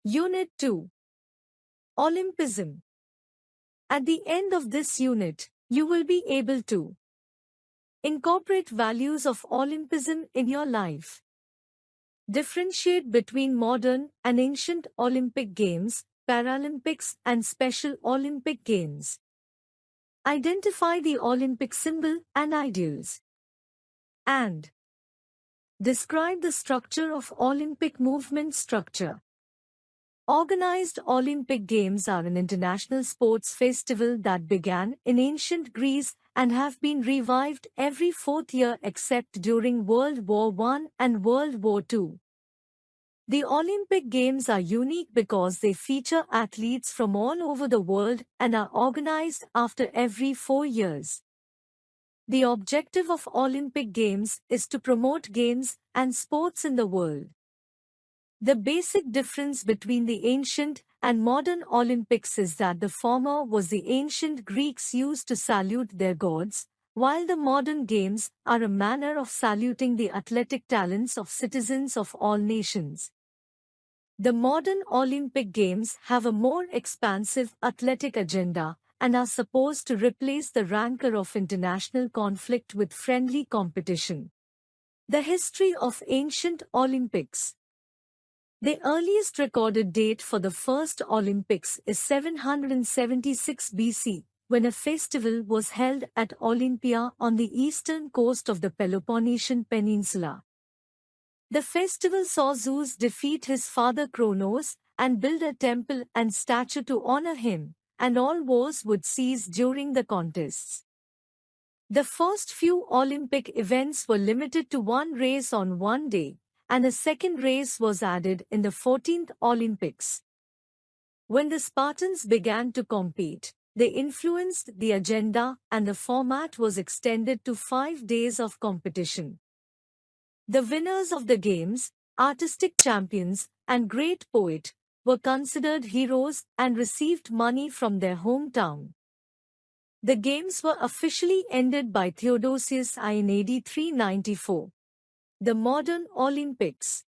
Unit 2. Olympism. At the end of this unit, you will be able to incorporate values of Olympism in your life. Differentiate between modern and ancient Olympic Games, Paralympics and Special Olympic Games. Identify the Olympic symbol and ideals. And describe the structure of Olympic movement structure. Organized Olympic Games are an international sports festival that began in ancient Greece and have been revived every fourth year except during World War I and World War II. The Olympic Games are unique because they feature athletes from all over the world and are organized after every 4 years. The objective of Olympic Games is to promote games and sports in the world. The basic difference between the ancient and modern Olympics is that the former was the ancient Greeks used to salute their gods, while the modern games are a manner of saluting the athletic talents of citizens of all nations. The modern Olympic Games have a more expansive athletic agenda and are supposed to replace the rancor of international conflict with friendly competition. The history of ancient Olympics. The earliest recorded date for the first Olympics is 776 BC, when a festival was held at Olympia on the eastern coast of the Peloponnesian Peninsula. The festival saw Zeus defeat his father Kronos and build a temple and statue to honor him, and all wars would cease during the contests. The first few Olympic events were limited to one race on one day, and a second race was added in the 14th Olympics. When the Spartans began to compete, they influenced the agenda and the format was extended to 5 days of competition. The winners of the games, artistic champions, and great poet, were considered heroes and received money from their hometown. The games were officially ended by Theodosius I in AD 394. The modern Olympics.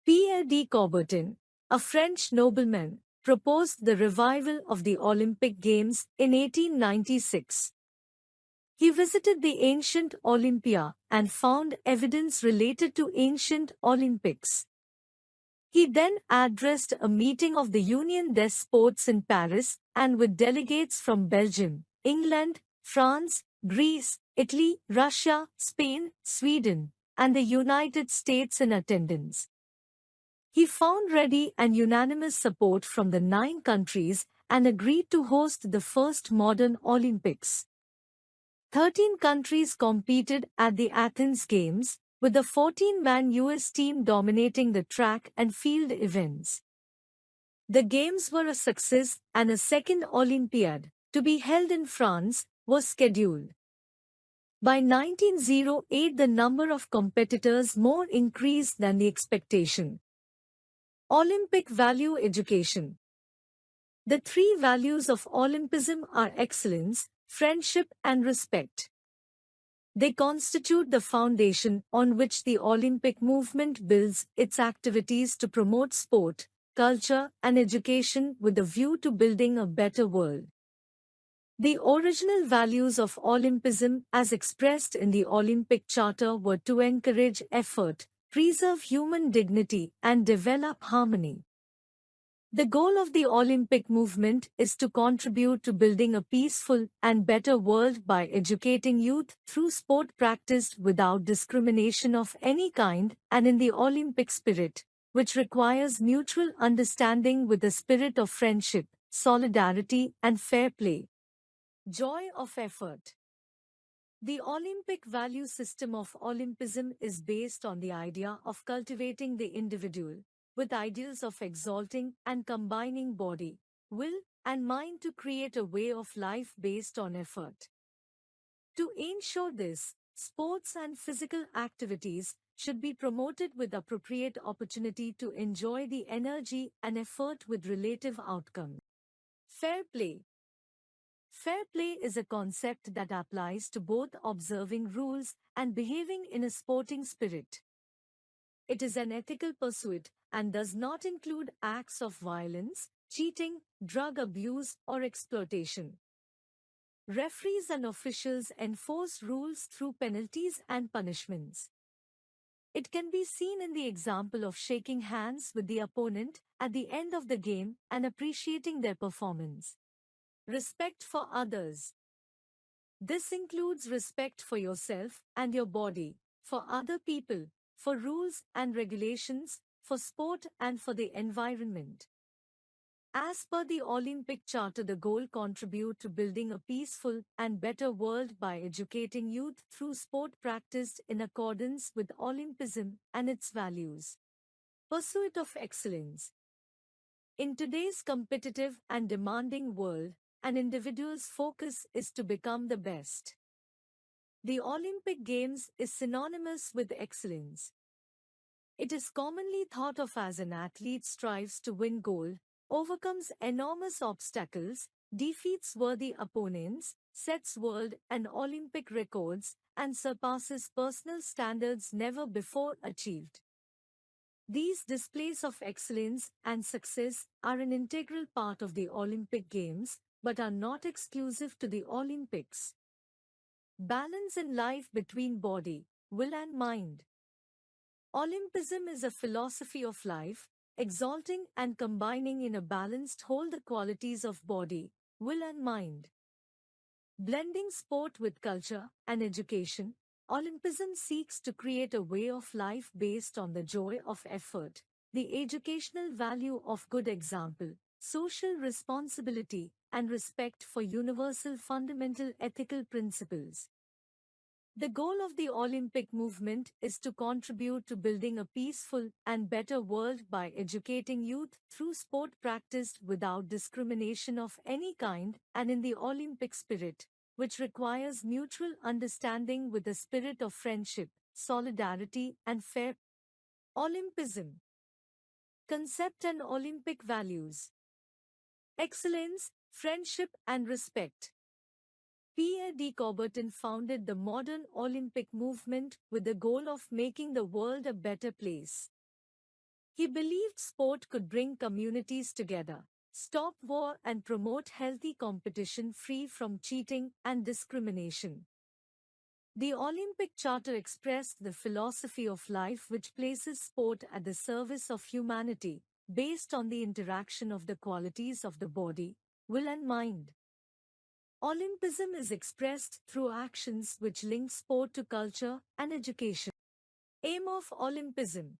Pierre de Coubertin, a French nobleman, proposed the revival of the Olympic Games in 1896. He visited the ancient Olympia and found evidence related to ancient Olympics. He then addressed a meeting of the Union des Sports in Paris and with delegates from Belgium, England, France, Greece, Italy, Russia, Spain, Sweden, and the United States in attendance. He found ready and unanimous support from the 9 countries and agreed to host the first modern Olympics. 13 countries competed at the Athens Games, with the 14-man US team dominating the track and field events. The Games were a success and a second Olympiad, to be held in France, was scheduled. By 1908 the number of competitors more increased than the expectation. Olympic value education. The 3 values of Olympism are excellence, friendship and respect. They constitute the foundation on which the Olympic movement builds its activities to promote sport, culture and education with a view to building a better world. The original values of Olympism as expressed in the Olympic Charter were to encourage effort, preserve human dignity and develop harmony. The goal of the Olympic movement is to contribute to building a peaceful and better world by educating youth through sport practiced without discrimination of any kind and in the Olympic spirit, which requires mutual understanding with a spirit of friendship, solidarity and fair play. Joy of effort. The Olympic value system of Olympism is based on the idea of cultivating the individual, with ideals of exalting and combining body, will, and mind to create a way of life based on effort. To ensure this, sports and physical activities should be promoted with appropriate opportunity to enjoy the energy and effort with relative outcome. Fair play. Fair play is a concept that applies to both observing rules and behaving in a sporting spirit. It is an ethical pursuit and does not include acts of violence, cheating, drug abuse, or exploitation. Referees and officials enforce rules through penalties and punishments. It can be seen in the example of shaking hands with the opponent at the end of the game and appreciating their performance. Respect for others. This includes respect for yourself and your body, for other people, for rules and regulations, for sport and for the environment. As per the Olympic Charter, the goal contribute to building a peaceful and better world by educating youth through sport practiced in accordance with Olympism and its values. Pursuit of excellence. In today's competitive and demanding world, an individual's focus is to become the best. The Olympic Games is synonymous with excellence. It is commonly thought of as an athlete strives to win gold, overcomes enormous obstacles, defeats worthy opponents, sets world and Olympic records, and surpasses personal standards never before achieved. These displays of excellence and success are an integral part of the Olympic Games, but are not exclusive to the Olympics. Balance in life between body, will and mind. Olympism is a philosophy of life, exalting and combining in a balanced whole the qualities of body, will and mind. Blending sport with culture and education, Olympism seeks to create a way of life based on the joy of effort, the educational value of good example, social responsibility, and respect for universal fundamental ethical principles. The goal of the Olympic movement is to contribute to building a peaceful and better world by educating youth through sport practiced without discrimination of any kind and in the Olympic spirit, which requires mutual understanding with a spirit of friendship, solidarity, and fair. Olympism. Concept and Olympic values. Excellence, friendship, and respect. Pierre de Coubertin founded the modern Olympic movement with the goal of making the world a better place. He believed sport could bring communities together, stop war and promote healthy competition free from cheating and discrimination. The Olympic Charter expressed the philosophy of life which places sport at the service of humanity, based on the interaction of the qualities of the body, will and mind. Olympism is expressed through actions which link sport to culture and education. Aim of Olympism.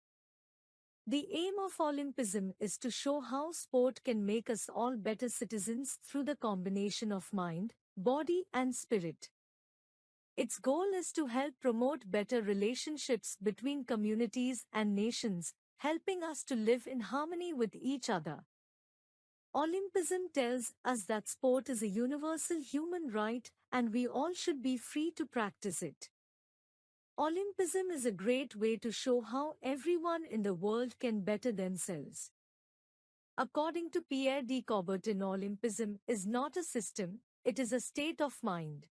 The aim of Olympism is to show how sport can make us all better citizens through the combination of mind, body, and spirit. Its goal is to help promote better relationships between communities and nations, helping us to live in harmony with each other. Olympism tells us that sport is a universal human right and we all should be free to practice it. Olympism is a great way to show how everyone in the world can better themselves. According to Pierre de Coubertin, Olympism is not a system, it is a state of mind.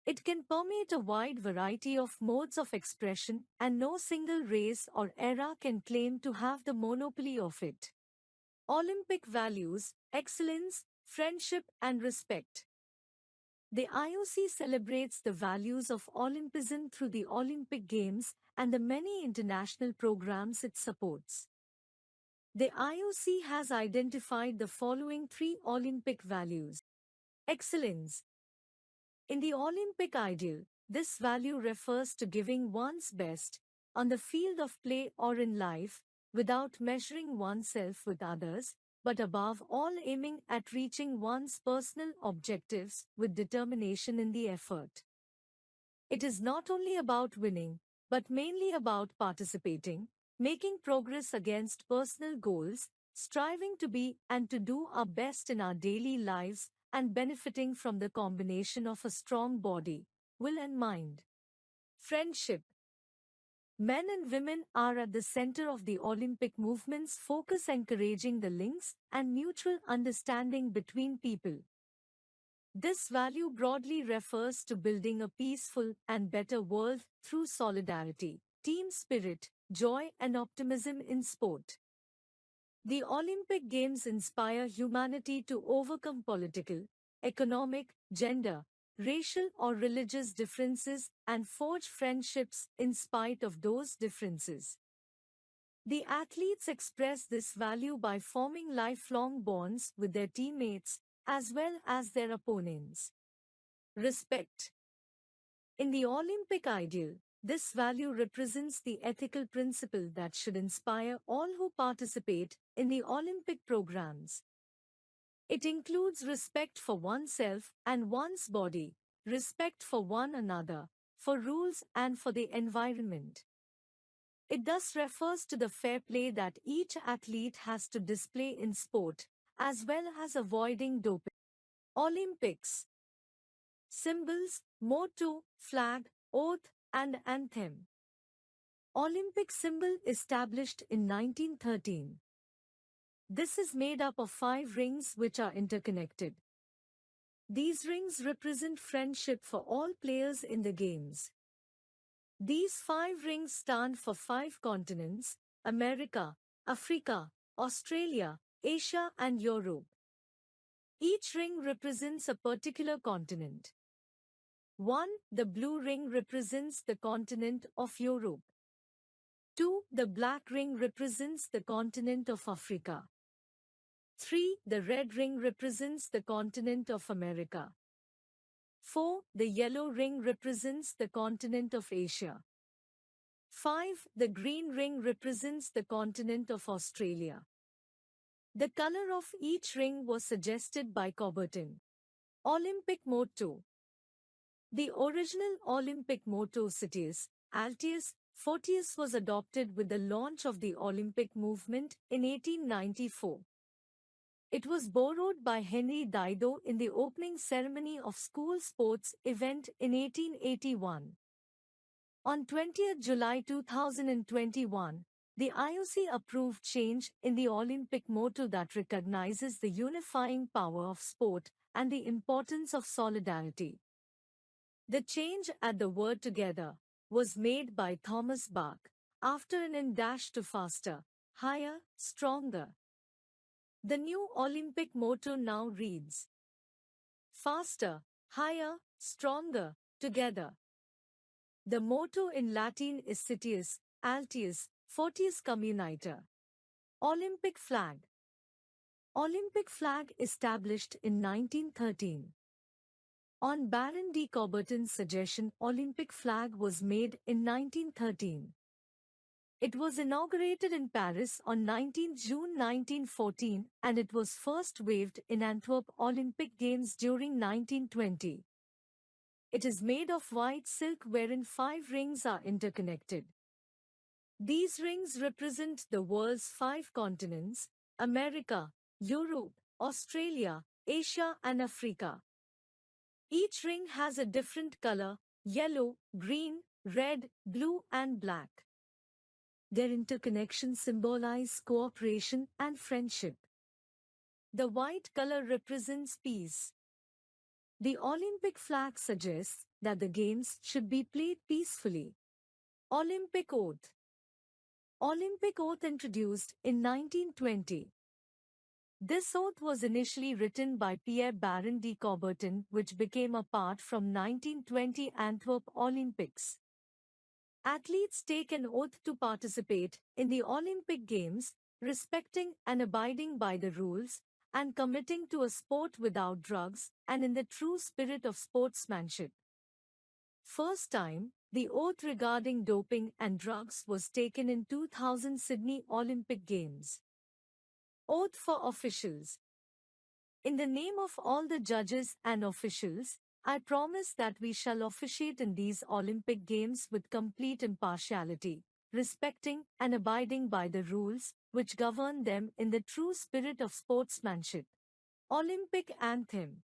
It can permeate a wide variety of modes of expression and no single race or era can claim to have the monopoly of it. Olympic values, excellence, friendship, and respect. The IOC celebrates the values of Olympism through the Olympic Games and the many international programs it supports. The IOC has identified the following 3 Olympic values. Excellence. In the Olympic ideal, this value refers to giving one's best on the field of play or in life, without measuring oneself with others, but above all aiming at reaching one's personal objectives with determination in the effort. It is not only about winning, but mainly about participating, making progress against personal goals, striving to be and to do our best in our daily lives, and benefiting from the combination of a strong body, will and mind. Friendship. Men and women are at the center of the Olympic movement's focus, encouraging the links and mutual understanding between people. This value broadly refers to building a peaceful and better world through solidarity, team spirit, joy and optimism in sport. The Olympic Games inspire humanity to overcome political, economic, gender, racial or religious differences and forge friendships in spite of those differences. The athletes express this value by forming lifelong bonds with their teammates as well as their opponents. Respect. In the Olympic ideal, this value represents the ethical principle that should inspire all who participate in the Olympic programs. It includes respect for oneself and one's body, respect for one another, for rules and for the environment. It thus refers to the fair play that each athlete has to display in sport, as well as avoiding doping. Olympics. Symbols, motto, flag, oath, and anthem. Olympic symbol established in 1913. This is made up of 5 rings which are interconnected. These rings represent friendship for all players in the games. These 5 rings stand for 5 continents: America, Africa, Australia, Asia and Europe. Each ring represents a particular continent. 1. The blue ring represents the continent of Europe. 2. The black ring represents the continent of Africa. 3. The red ring represents the continent of America. 4. The yellow ring represents the continent of Asia. 5. The green ring represents the continent of Australia. The color of each ring was suggested by Coubertin. Olympic motto. The original Olympic motto Citius, Altius, Fortius was adopted with the launch of the Olympic movement in 1894. It was borrowed by Henry Dido in the opening ceremony of school sports event in 1881. On 20th July 2021, the IOC approved change in the Olympic motto that recognizes the unifying power of sport and the importance of solidarity. The change at the word together was made by Thomas Bach after an in dash to faster, higher, stronger. The new Olympic motto now reads: faster, higher, stronger, together. The motto in Latin is Citius, Altius, Fortius Communiter. Olympic flag. Olympic flag established in 1913. On Baron de Coubertin's suggestion, Olympic flag was made in 1913. It was inaugurated in Paris on 19 June 1914 and it was first waved in Antwerp Olympic Games during 1920. It is made of white silk wherein 5 rings are interconnected. These rings represent the world's 5 continents: America, Europe, Australia, Asia and Africa. Each ring has a different color: yellow, green, red, blue and black. Their interconnections symbolize cooperation and friendship. The white color represents peace. The Olympic flag suggests that the games should be played peacefully. Olympic oath. Olympic oath introduced in 1920. This oath was initially written by Pierre Baron de Coubertin, which became a part from 1920 Antwerp Olympics. Athletes take an oath to participate in the Olympic Games, respecting and abiding by the rules, and committing to a sport without drugs and in the true spirit of sportsmanship. First time, the oath regarding doping and drugs was taken in 2000 Sydney Olympic Games. Oath for officials. In the name of all the judges and officials, I promise that we shall officiate in these Olympic Games with complete impartiality, respecting and abiding by the rules which govern them in the true spirit of sportsmanship. Olympic anthem.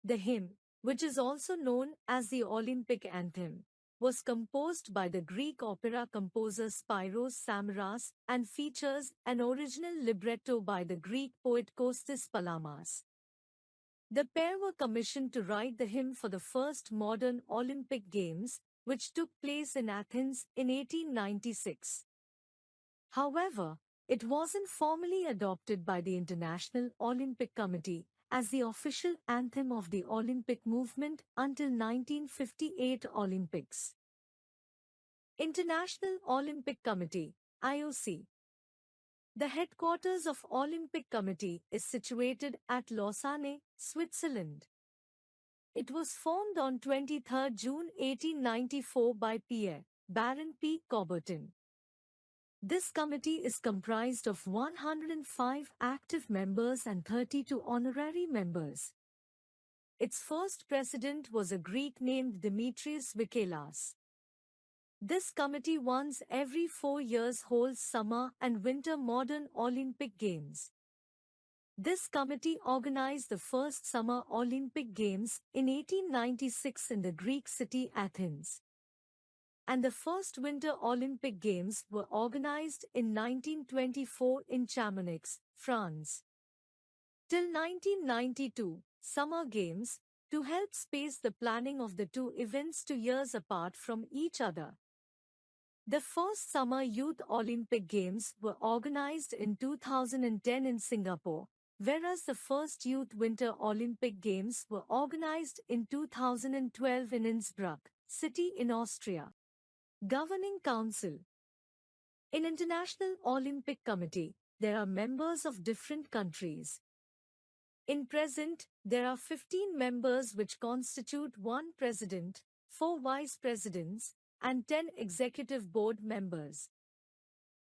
The hymn, which is also known as the Olympic anthem, was composed by the Greek opera composer Spyros Samaras and features an original libretto by the Greek poet Kostis Palamas. The pair were commissioned to write the hymn for the first modern Olympic Games, which took place in Athens in 1896. However, It wasn't formally adopted by the International Olympic Committee as the official anthem of the Olympic movement until 1958 Olympics. International Olympic Committee, IOC. The headquarters of Olympic Committee is situated at Lausanne, Switzerland. It was formed on 23 June 1894 by Pierre Baron P. Coubertin. This committee is comprised of 105 active members and 32 honorary members. Its first president was a Greek named Demetrius Vikelas. This committee once every 4 years holds summer and winter modern Olympic Games. This committee organized the first Summer Olympic Games in 1896 in the Greek city Athens. And the first Winter Olympic Games were organized in 1924 in Chamonix, France. Till 1992, Summer Games, to help space the planning of the two events 2 years apart from each other. The first Summer Youth Olympic Games were organized in 2010 in Singapore, whereas the first Youth Winter Olympic Games were organized in 2012 in Innsbruck, city in Austria. Governing Council. In International Olympic Committee, there are members of different countries. In present, there are 15 members which constitute 1 president, 4 vice presidents, and 10 executive board members.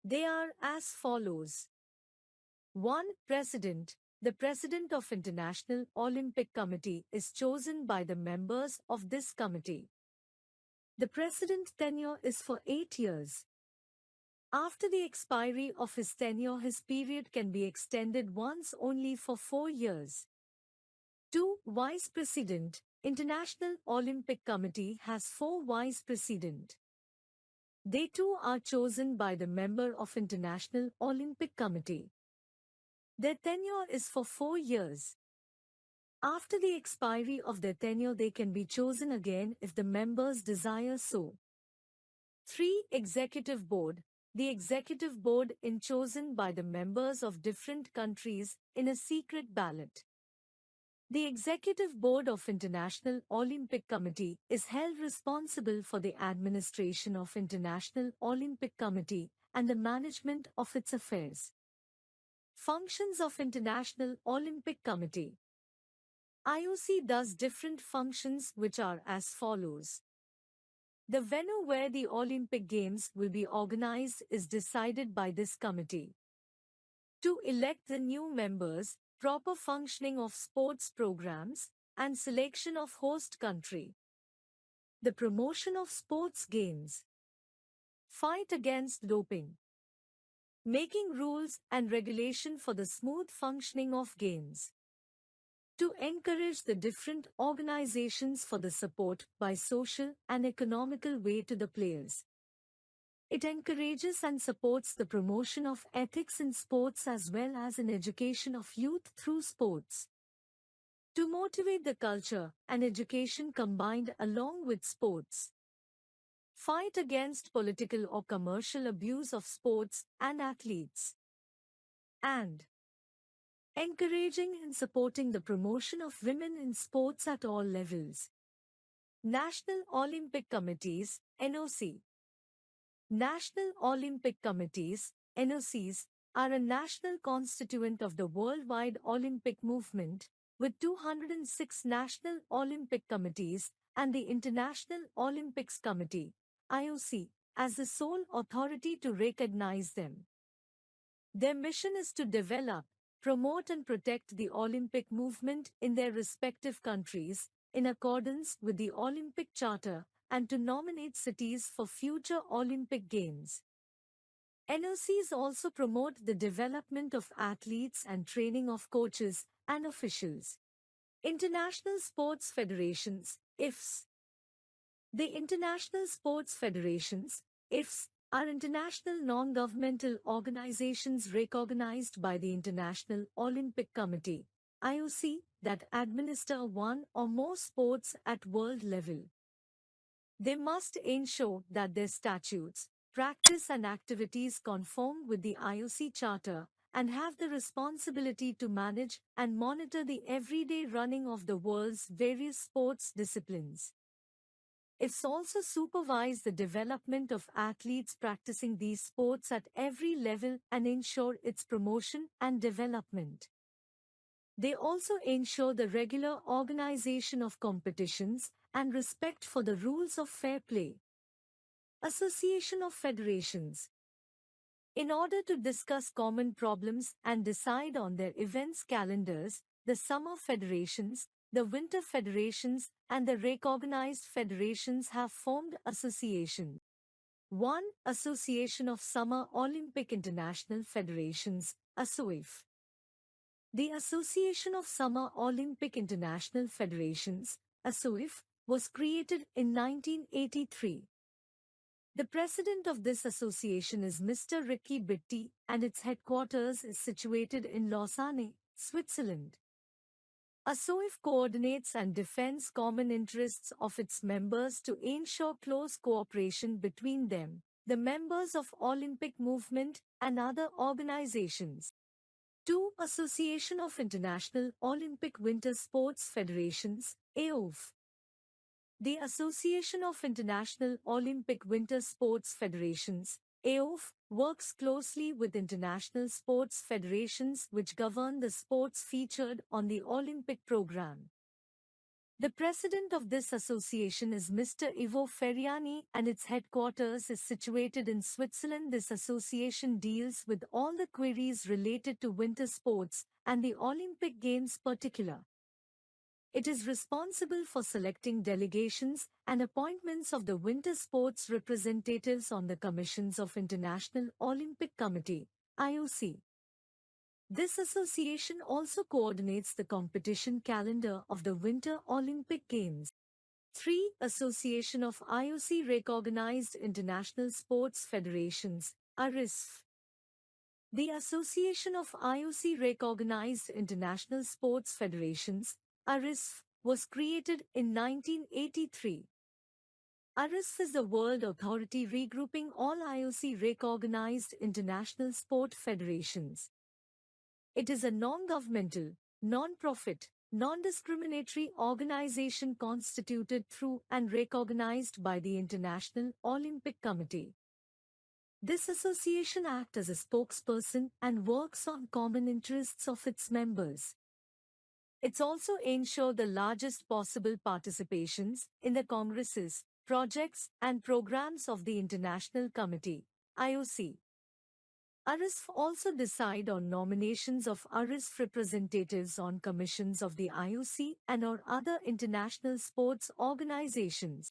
They are as follows. 1. President. The President of International Olympic Committee is chosen by the members of this committee. The President's tenure is for 8 years. After the expiry of his tenure, his period can be extended once only for 4 years. 2. Vice President. International Olympic Committee has 4 Vice President. They too are chosen by the member of International Olympic Committee. Their tenure is for 4 years. After the expiry of their tenure, they can be chosen again if the members desire so. 3. Executive Board. The Executive Board is chosen by the members of different countries in a secret ballot. The Executive Board of International Olympic Committee is held responsible for the administration of International Olympic Committee and the management of its affairs. Functions of International Olympic Committee. IOC does different functions which are as follows. The venue where the Olympic Games will be organized is decided by this committee. To elect the new members, proper functioning of sports programs, and selection of host country. The promotion of sports games. Fight against doping. Making rules and regulation for the smooth functioning of games. To encourage the different organizations for the support by social and economical way to the players. It encourages and supports the promotion of ethics in sports as well as in education of youth through sports. To motivate the culture and education combined along with sports. Fight against political or commercial abuse of sports and athletes. And encouraging and supporting the promotion of women in sports at all levels. National Olympic Committees, NOC. National Olympic Committees, NOCs, are a national constituent of the worldwide Olympic movement, with 206 national Olympic committees and the International Olympics Committee, IOC, as the sole authority to recognize them. Their mission is to develop, promote and protect the Olympic movement in their respective countries, in accordance with the Olympic Charter, and to nominate cities for future Olympic Games. NOCs also promote the development of athletes and training of coaches and officials. International Sports Federations, IFs. The International Sports Federations, IFs, are international non-governmental organizations recognized by the International Olympic Committee, IOC, that administer one or more sports at world level. They must ensure that their statutes, practice and activities conform with the IOC Charter, and have the responsibility to manage and monitor the everyday running of the world's various sports disciplines. It's also supervise the development of athletes practicing these sports at every level and ensure its promotion and development. They also ensure the regular organization of competitions and respect for the rules of fair play. Association of Federations. In order to discuss common problems and decide on their events calendars, the summer federations, the winter federations, and the recognized federations have formed associations. 1. Association of Summer Olympic International Federations, ASOIF. The Association of Summer Olympic International Federations, ASOIF, was created in 1983. The president of this association is Mr. Ricky Bitti, and its headquarters is situated in Lausanne, Switzerland. ASOIF coordinates and defends common interests of its members to ensure close cooperation between them, the members of Olympic movement, and other organizations. 2. Association of International Olympic Winter Sports Federations, AOF. The Association of International Olympic Winter Sports Federations, AOF, works closely with international sports federations which govern the sports featured on the Olympic program. The president of this association is Mr. Ivo Ferriani, and its headquarters is situated in Switzerland. This association deals with all the queries related to winter sports and the Olympic Games particular. It is responsible for selecting delegations and appointments of the winter sports representatives on the commissions of International Olympic Committee, IOC. This association also coordinates the competition calendar of the Winter Olympic Games. 3. Association of IOC Recognized International Sports Federations, ARISF. The Association of IOC Recognized International Sports Federations, ARISF, was created in 1983. ARISF is the world authority regrouping all IOC-recognized international sport federations. It is a non-governmental, non-profit, non-discriminatory organization constituted through and recognized by the International Olympic Committee. This association acts as a spokesperson and works on common interests of its members. It's also ensure the largest possible participations in the congresses, projects, and programs of the International Committee, IOC. ARISF also decide on nominations of ARISF representatives on commissions of the IOC and or other international sports organizations.